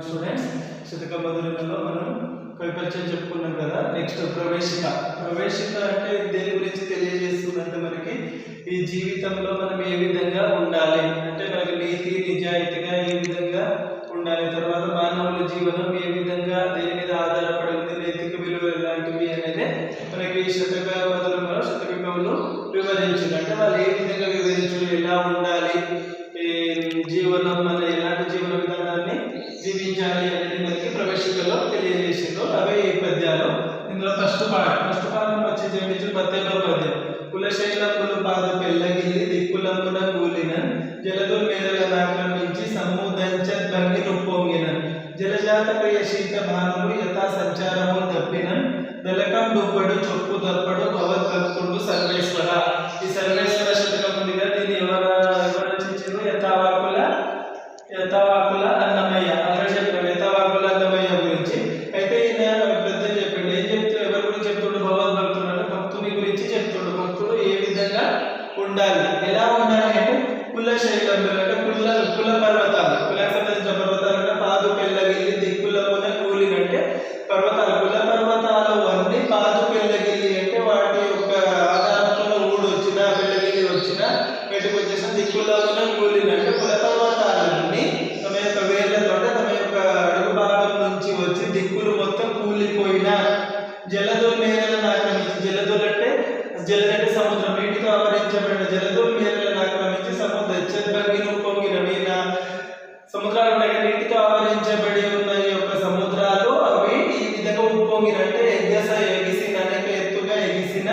Students శతక మధురంలో మనం కవిపరిచయం చెప్పుకున్నాం కదా. నెక్స్ట్ ప్రవేశిక. ప్రవేశిక అంటే దేని గురించి తెలియజేస్తుందంటే మనకి ఈ జీవితంలో మనం ఏ విధంగా ఉండాలి అంటే మనకి నీతి నిజాయితీగా ఏ విధంగా ఉండాలి, తర్వాత మానవుల జీవనం ఏ విధంగా దేని మీద ఆధారపడి ఉంది, నైతిక విలువలు ఎలాంటివి అనేది మనకి శతక మధురంలో శతక కవులు వివరించారు. అంటే వాళ్ళు ఏ విధంగా వివరించారు, ఎలా ఉండాలి, జీవనం మన ఎలాంటి జీవన విధానాన్ని జీవించాలి అనేది మనకి ప్రవేశికలో తెలియజేసిందో అవే ఈ పద్యాలు. ఇందులో ఫస్ట్ పాఠం వచ్చి జయించు పద్యంలో పద్యం. కులశైలములు పాదు పెళ్ళగిల్లి దిక్కులమున కూలిన జలదుల్ మేరలను ఆక్రమించి సముదంచ భంగి నొప్పొంగిన జలజాత ప్రియ శీత భానులు యథా సంచారము తప్పిన దళకం దుబ్బడు చొప్పు దప్పడు భగవద్భక్తుడు సర్వేశ్వర. ఈ సర్వేశ్వర శతకం ఉందిగా, దీన్ని ఎవరు రచించారు? యథావాకుల అన్నమయ్య. అక్కడ చెప్పారు యథావాకుల అన్నమయ్య గురించి. అయితే ఈయన పెద్ద చెప్పాడు. ఏం చెప్తాడు, ఎవరి గురించి చెప్తుండు? భగవద్భక్తుడు అంటే భక్తుని గురించి చెప్తుండు. భక్తుడు ఏ విధంగా ఉండాలి, ఎలా ఉండాలి అంటే కులశైలములు అంటే కుల పర్వతాలు, కులకు సంబంధించిన పర్వతాలు అంటే పాదు పెళ్ళగిల్లి దిక్కులమున కూలినంటే పర్వతాలు, కుల పర్వతాలు అన్ని పాదు పెళ్ళగిల్లి అంటే వాటి యొక్క ఆధారంలో ఊడు వచ్చినా పెళ్ళగిల్లి వచ్చినా వెటుకు వచ్చేసిన దిక్కులమున కూలినంటే కుల పర్వతాలన్నీ తమ యొక్క వేర్లతో తమ యొక్క అడుగు భాగం నుంచి వచ్చి దిక్కులు మొత్తం కూలిపోయిన జలదుల్ మేరలను ఆక్రమించి, జలదుల్ అంటే సముద్రం, నీటితో ఆవరించబడిన జలదుల్ మేరలను ఆక్రమించి సముద్ర చెబ్బగిన పొంగిన వీణ సముద్రాలు ఉన్నాయి, నీటితో ఆవరించబడి ఉన్న ఈ యొక్క సముద్రాలు అవి ఈ విధంగా ఉప్పొంగిన అంటే ఎగిసిన అనేక ఎత్తుగా ఎగిసిన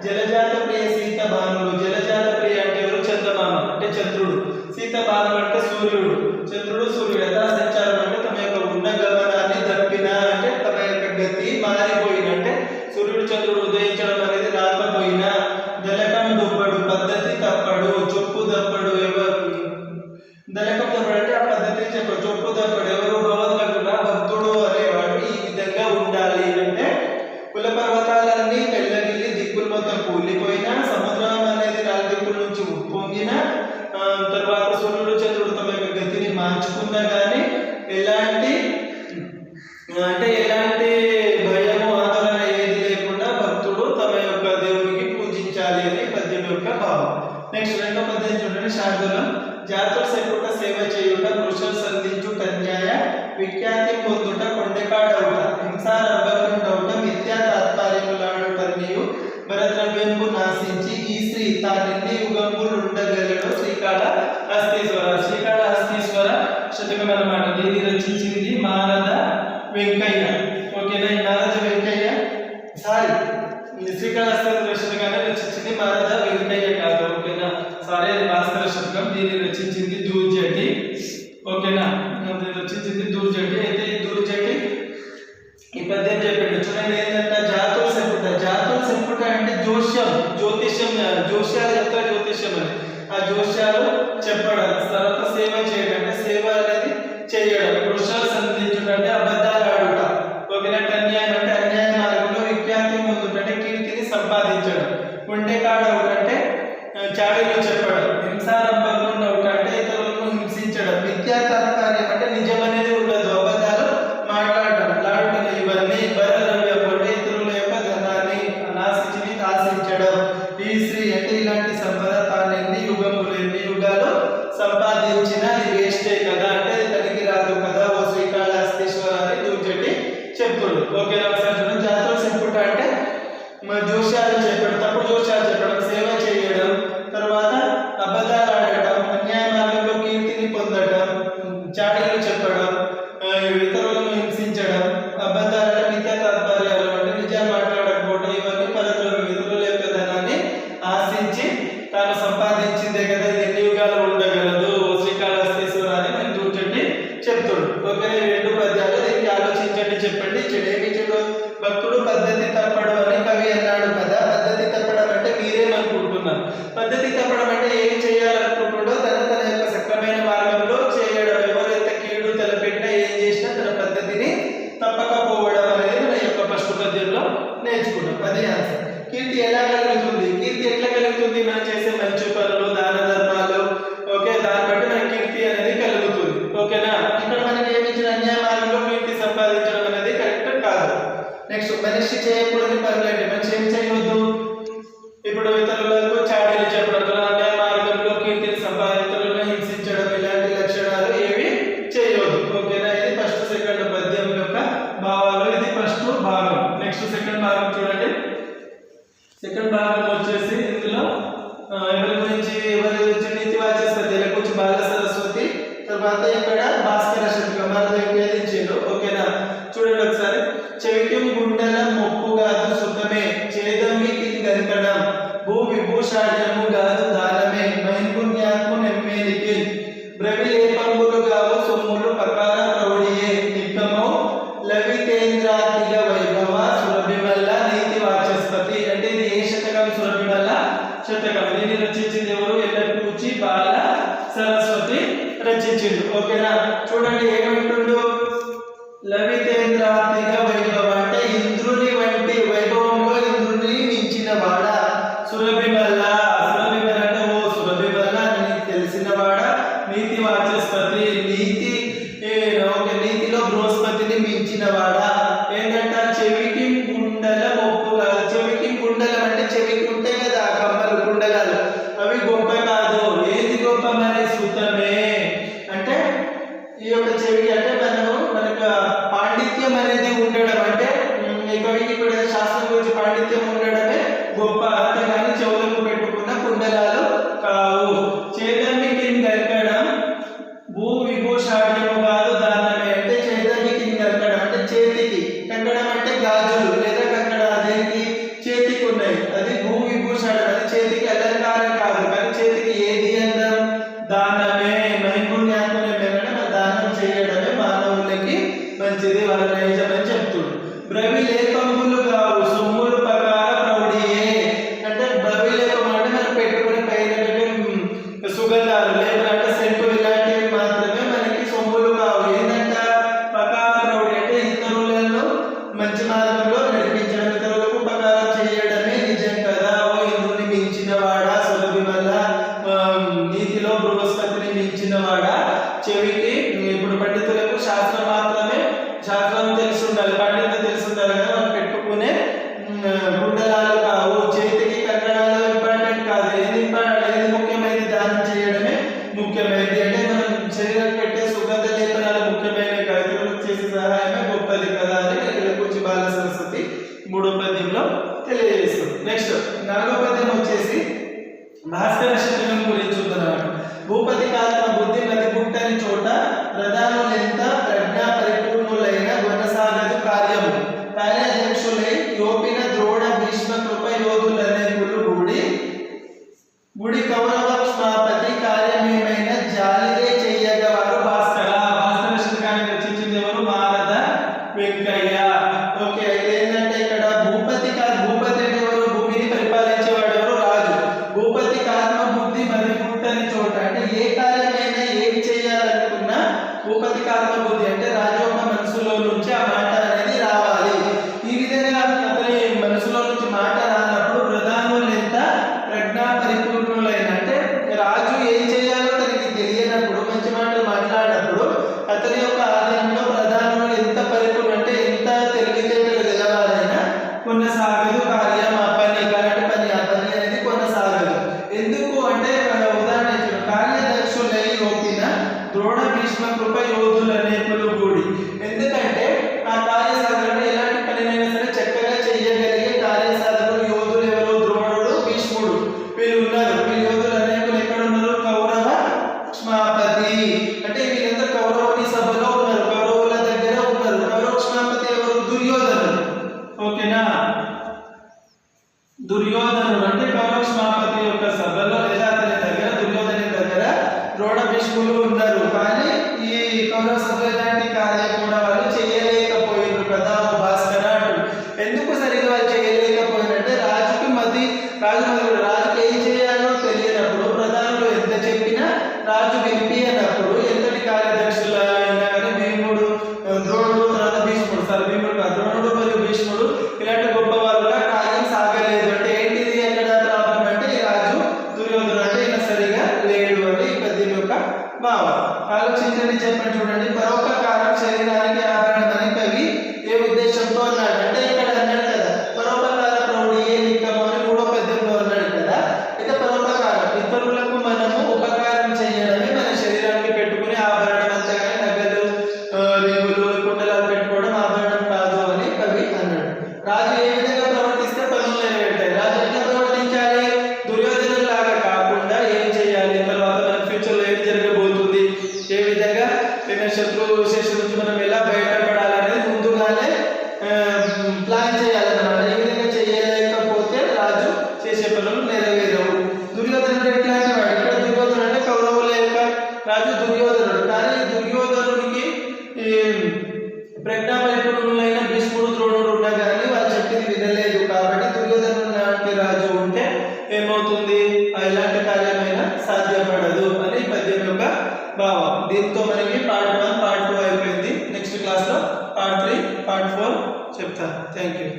జలజాత ప్రియ సీత భానులు. జలజాత ప్రియ అంటే ఎవరు? చందమామ అంటే చంద్రుడు, సీత భానులు అంటే సూర్యుడు, చంద్రుడు సూర్యుడు. యథా సంచారం అంటే తమ యొక్క ఉన్న గమనాన్ని తప్పిన అంటే తమ యొక్క గతి మారిపోయిన అంటే సూర్యుడు చంద్రుడు ఉదయించడం అనేది రాకపోయినా, దళకం దుబ్బడు పద్ధతి తప్పడు, చొప్పు దప్పడు దళకం దప్పడు అంటే ఆ పద్ధతి చెప్పడు, చొప్పు దప్పడు ఎవరు? భగవద్భక్తుడు. భక్తుడు అనేవాడు ఈ విధంగా ఉండాలి అంటే కుల పర్వతాలన్నీ పెళ్ళగిల్లి దిక్కులు మొత్తం కూలిపోయినా, సముద్రం అనేది నాలుగు దిక్కుల నుంచి ఉప్పొంగిన, తర్వాత సూర్యుడు చంద్రుడు తమ యొక్క గతిని మార్చుకున్నా కానీ ఎలాంటి భయము ఆందోళన ఏది లేకుండా భక్తుడు తమ యొక్క దేవునికి పూజించాలి అని పద్యం యొక్క భావం. నెక్స్ట్ రెండో పద్యం చూడండి. శార్దులం. జాతుల సెప్పుట సేవ చేయుట పురుషులు సంధించు కన్యాయ విఖ్యాతి పొందుట కొండెకాడవుట హింసారవ్వకుండవుట మిథ్యా తాత్పర్యములాడుట నీవు భరద్రవ్యంబు నాశించి ఈ శ్రీ తానెన్ని యుగంబులు ఉండగలడు శ్రీకాళహస్తీశ్వర. శ్రీకాళహస్తీశ్వర శతకం అన్నమాట. దీన్ని రచించింది మారద వెంకయ్య. ఓకేనా? ఈ మారద వెంకయ్య శ్రీకాళహస్తీశ్వర శతకాన్ని రచించింది మారద వెంకయ్య కాదు. ఓకేనా? సారీ, అది భాస్కర శతకం. దీన్ని రచించింది దూర్జటి. ఓకేనా? రచించింది దూర్జటి. అయితే ఈ దూర్జటి ఈ పద్యం చెప్పండి. చూడండి ఏంటంటే జాతులు సెప్పుట అంటే జోష్యాలు చెప్తారు, జ్యోతిష్యం అని. ఆ జోష్యాలు చెప్పడం, తర్వాత సేవ చేయడం అంటే సేవ అనేది చేయడం, పురుషాలు సంధించుట అంటే అబద్ధాలు ఆడుట, ఓకేనా? అన్యాయం అంటే అన్యాయ మార్గంలో విఖ్యాతి పొందుట అంటే కీర్తిని సంపాదించడం, కొండెకాడవుట అంటే చాడీలు చెప్పడం, హింసారంభకుండా ఒకటి అంటే ఇతరులను హింసించడం, మిథ్యా తాత్పర్యం అంటే నిజం అనేది ఉండదు, అబద్ధాలు మాట్లాడటం, లాడటం, ఇవన్నీ భరద్రవ్యం అంటే ఇతరుల యొక్క ధనాన్ని ఆశించడం. ఈ శ్రీ అంటే ఇలాంటి సంపద తాను ఎన్ని యుగాలు సంపాదించినా అది వేస్టే కదా అంటే తనకి రాదు కదా ఓ శ్రీకాళహస్తీశ్వర అని దూర్జటి చెప్తుడు. ఓకేనా? ఒకసారి జాతులు చెప్పుట అంటే జోష్యాలు చెప్పడం, తప్పుడు జోష్యాలు చెప్పడం, సేవ చేయడం, తర్వాత అబద్ధాలు ఆడటం, అన్యాయ మార్గంలో కీర్తిని పొందడం, చాడీలు చెప్పడం, ఇతరులను హింసించడం, అబద్ధాలు మిథ్యా తాత్పర్యాలు అంటే నిజాలు మాట్లాడకపోవడం, ఇవన్నీ పరద్రవ్యం ఇతరుల యొక్క ధనాన్ని ఆశించి తాను సంపాదించిందే కదా ఇది ఎన్ని యుగాలు ఉండగలదు శ్రీకాళహస్తీశ్వర అని నేను దూర్జటి చెప్తుడు. ఓకేనా? ఈ రెండు పద్యాలు దీనికి ఆలోచించండి, చెప్పండి. ఏమి చెడు? భక్తుడు పద్ధతి తప్పడు అని కవి అన్నాడు కదా. పద్ధతి తప్పడం అంటే మీరేమనుకుంటున్నారు? పద్ధతి తప్పడం అంటే ఏం చేయాలనుకుంటుండో తన యొక్క సక్రమైన మార్గంలో చేయడం, ఎవరైతే కీడు తలపెట్టినా ఏం చేసినా తన పద్ధతిని తప్పకపోవడం అనేది మన యొక్క ఫస్ట్ పద్యంలో నేర్చుకుంటాం. అదే ఆన్సర్. కీర్తి ఎలా కలుగుతుంది? కీర్తి ఎట్లా కలుగుతుంది? మనం చేసే మంచి పనులు, దాన ధర్మాలు, ఓకే, దాన్ని బట్టి మనకి కీర్తి అనేది కలుగుతుంది. ఓకేనా? ఇక్కడ మనకి ఏమి ఇచ్చిన అన్యాయ నెక్స్ట్ మనిషి చేయకూడని పనులు అంటే మనిషి ఏం చేయవద్దు. ఇప్పుడు ఇతరులకు చాడీలు చెప్పడం, అన్యాయ మార్గంలో కీర్తిని సంపాదించడం, హింసించడం ఇలాంటి లక్షణాలు ఏవి చేయవద్దు. ఓకేనా, ఇది ఫస్ట్ సెకండ్ పద్యం యొక్క భావాలు. ఇది ఫస్ట్ భాగం. నెక్స్ట్ సెకండ్ భాగం చూడండి. సెకండ్ భాగం వచ్చేసి ఇందులో ఎవరి గురించి నీతి వాచస్పతి గురించి బాల సరస్వతి, తర్వాత ఇక్కడ భాస్కర శతకం వేధించారు. ఓకేనా, చూడండి ఒకసారి. చెవికి గుండెల మొప్పు కాదు సుఖమే, చేదమ్మి గంకణం, భూ విభూషాఢ్యము కాదు దానమే, మైపుణ్యాత్ము నెమ్మేలికి, బ్రవిలేపములు కావు సొమ్ములు పకార ప్రౌఢియే, నిక్కమౌ లవితేంద్రాతిగ వైభవ, సురభిమల్ల నీతి వాచస్పతి. అంటే ఇది ఏ శతకం? సురభిమల్ల శతకం. దీన్ని రచించింది ఎవరు? ఎల్లకూచి బాల సరస్వతి రచించిండు. ఓకేనా, చూడండి ఏమంటుండు. లవితేంద్రాతిగ వైభవ అంటే ఇంద్రుని వంటి వైభవంలో ఇంద్రుని మించిన వాడ. సురభిమల్ల, సురభిమల్ల అంటే ఓ సురభిమల్ల నీకు తెలిసిన వాడ. నీతి వాచస్పతి నీతిలో బృహస్పతిని మించిన వాడ. ఏంటంట? చెవికి గుండెల మొప్పు కాదు. చెవికి గుండెలం అంటే చెవికి ఉంటాయి కదా కమ్మలు గుండెలాలు, అవి గొప్ప కాదు. ఏది గొప్ప? మరి సుతమే అంటే ఈ యొక్క చెవికి అంటే మనకు పాండిత్యం అనేది ఉండడం, అంటే ఇప్పుడు శాస్త్రం గురించి పాండిత్యం ఉండడమే గొప్ప, అంతేగాని చెవులకు పెట్టుకున్న కుండలాలు కావు. చేదమ్మికి గంకడం, భూ విభూషాఢ్యము కాదు దానమే అంటే చేదమ్మికి గంకడం అంటే చేతికి, కంకణం అంటే గాజులు లేదా కంకణ దేనికి? చేతికి ఉన్నాయి. అది భూ విభూషాఢ్యం, అది చేతికి అలంకారం కాదు, కానీ చేతికి ఏది అందం? దానమే. నైపుణ్యాత్మనే దానం చేయడమే మానవులకి మంచిది, వాళ్ళ నైజమని చెప్తుంది. బ్రవిలేపములు కావు సొమ్ములు పకార ప్రౌఢియే అంటే బ్రవిలేపం అంటే మనం పెట్టుకునే పైన సుగంధాలు లేదంటే సెంటు ఇలాంటివి మాత్రమే మనకి సొమ్ములు కావు. ఏంటంట? పకార ప్రౌఢి అంటే ఇతరులను మంచి మార్గంలో నడిపించడం, ఇతరులకు పకారం చేయడమే నిజం కదా. ఓ ఇంద్రుని మించిన వాడా, సురభిమల్ల నీతిలో బృహస్పతిని మించిన వాడా. చెవికి ఇప్పుడు పండితులకు శాస్త్రం మాత్రమే, శాస్త్రం తెలిసి ఉండాలి, పండితులు తెలిసి ఉండాలి కదా, మనం పెట్టుకునే గుండెలాలు కావు. చేతికి కంకణాలు ఇంపార్టెంట్ కాదు. ఏది ముఖ్యమైనది? దానం చేయడమే ముఖ్యమైనది. అంటే మనం శరీరం పెట్టే సుగంధ లేపనాలు ముఖ్యమైనవి కాదు, ఇతరులకు చేసే సహాయమే గొప్పది కదా అని ఎల్లకూచి బాల సరస్వతి 3వ పద్యంలో తెలియజేస్తుంది. నెక్స్ట్ 4వ పద్యం వచ్చేసి భాస్కర శతకం గురించి చూద్దాం. భూపతి కాత్మ బుద్ధి మతి పుట్టని చోట ప్రధానులెంత ప్రజ్ఞా పరిపూర్ణులైన కొనసాగదు కార్యము, కార్యాధ్యక్షులై యోపిన ద్రోణ భీష్మ కృప యోధులనేకులు గుడి కౌరవ క్షమాపతి కార్యమేమైన జాలిదే చెయ్యగవారు. భాస్కర శతకాన్ని రచించింది ఎవరు? మారద వెంకయ్య. ఓకే, ఏంటంటే ఇక్కడ భూపతి కాదు, భూపతి అంటే ఎవరు? భూమిని పరిపాలించేవాడు ఎవరు? రాజు. భూపతి కాత్మ బుద్ధి మతి పుట్టని చోట అంటే ఏ కార్యమైనా ఏం చేయాలనుకున్నా భూపతి కాత్మ బుద్ధి అంటే రాజు యొక్క మనసులో నుంచి ఆ మాట అనేది రావాలి. ఈ విధంగా అతని మనసులో నుంచి మాట రానప్పుడు ప్రధానులు ఎంత ప్రజ్ఞా పరిపూర్ణులైన అంటే రాజు ఏం చేయాలో తనకి తెలియనప్పుడు మంచి మాటలు మాట్లాడినప్పుడు అతని యొక్క ఆధీనంలో ప్రధానులు ఎంత పరిపూర్ణ అంటే ఎంత తెలివితేటలు గలవారైనా కొనసాగదు కార్యం. ఆ పని అనేది కొనసాగదు. ఎందుకు అంటే ఉదాహరణ కార్యదక్షులై యోపిన ద్రోణ భీష్మ కృప యోధులు అనేకులు కూడి. ఎందుకంటే ఆ కార్యసాధన ఎలాంటి పనినైనా సరే చక్కగా చెయ్యగలిగే కార్యసాధకులు యోధులు ఎవరు? ద్రోణుడు, భీష్ముడు, వీళ్ళు ఉన్నారు. వీళ్ళు యోధులు అనేకులు ఎక్కడ ఉన్నారు? కౌరవ క్షమాపతి అంటే వీళ్ళంతా కౌరవుని సభలో ఉన్నారు, కౌరవుల దగ్గర ఉన్నారు. కౌరవ క్షమాపతి ఎవరు? దుర్యోధనుడు. ఓకేనా, దుర్యోధనుడు అంటే కౌరవ క్షమాపతి యొక్క సభలో లేదా అతని దగ్గర దుర్యోధని దగ్గర ద్రోణ భీష్ములు ఉన్నారు. కానీ ఈ కౌరవ సభ లాంటి కార్యం కూడా వాళ్ళు చేయలేకపోయినారు కదా భాస్కర అంటారు. ఎందుకు సరిగ్గా వాళ్ళు చేయలేకపోయినంటే రాజుకి ఏం చేయాలో తెలియనప్పుడు, ప్రధానులు ఎంత చెప్పినా రాజు వినిపి అన్నప్పుడు ఎంతటి కార్యదక్షులు అయినా కానీ భీముడు, ద్రోణుడు, తర్వాత భీష్ముడు, ద్రోణుడు మరియు భీష్ముడు ఇలాంటి గొప్ప వాళ్ళు కార్యం సాగలేదు. అంటే ఏంటిది అక్కడ ప్రాబ్లం అంటే ఈ రాజు దుర్యోధనుడు అంటే ఇలా సరిగా లేడు అని ఈ పద్యం యొక్క భావం. ఆలోచించండి, చెప్పండి. చూడండి, పరోపకారం శరీరానికి ఆభరణమని కవి ఏ ఉద్దేశంతో అన్నాడు అంటే ఇక్కడ ప్రజ్ఞాపరిపూర్ణులైన భీష్ముడు ద్రోణుడు ఉన్నా కానీ వాళ్ళు చెప్పింది వినలేదు కాబట్టి దుర్యోధను లాంటి రాజు ఉంటే ఏమవుతుంది ఎలాంటి కార్యమైనా సాధ్యపడదు అని పద్యం యొక్క భావం. దీంతో మనకి పార్ట్ 1 పార్ట్ 2 అయిపోయింది. నెక్స్ట్ క్లాస్లో పార్ట్ 3 పార్ట్ 4 చెప్తాను. Thank you.